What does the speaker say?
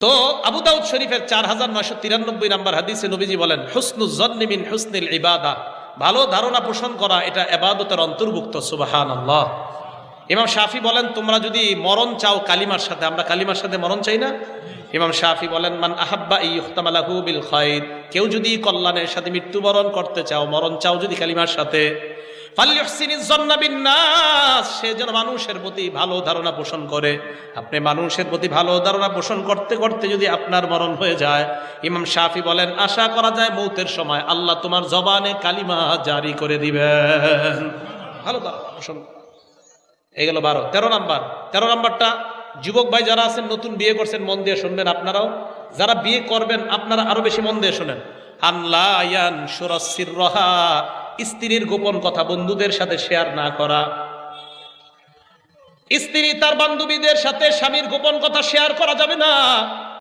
তো আবু দাউদ শরীফের 4993 নম্বর হাদিসে নবীজি বলেন, হুসনুজ জন্নি মিন হুসনিল ইবাদা, ভালো ধারণা পোষণ করা এটা ইবাদতের অন্তর্ভুক্ত। সুবহানাল্লাহ। ইমাম শাফি বলেন, তোমরা যদি মরণ চাও কালিমার সাথে, আমরা কালিমার সাথে মরণ চাই না? ইমাম শাফি বলেন, মান আহাব্বা ইয়ুখতামালাহু বিল খায়র, কেউ যদি কল্যাণের সাথে মৃত্যুবরণ করতে চাও, মরণ চাও যদি কালিমার সাথে, ফালইউহসিনিজ জন্না বিন্নাস, সে যেন মানুষের প্রতি ভালো ধারণা পোষণ করে। আপনি মানুষের প্রতি ভালো ধারণা পোষণ করতে করতে যদি আপনার মরণ হয়ে যায়, ইমাম শাফি বলেন আশা করা যায় মৌতের সময় আল্লাহ তোমার জবানে কালিমা জারি করে দিবেন। ভালো ধারণা পোষণ। এই গেল 12। 13 নাম্বারটা যুবক ভাই যারা আছেন, নতুন বিয়ে করছেন, মন দিয়ে শুনবেন। আপনারাও যারা বিয়ে করবেন আপনারা আরো বেশি মন দিয়ে শুনেন। আল্লাহ ইয়ানশুরাস সিররাহা, স্ত্রীর গোপন কথা বন্ধুদের সাথে শেয়ার না করা। স্ত্রী তার বান্ধবীদের সাথে স্বামীর গোপন কথা শেয়ার করা যাবে না।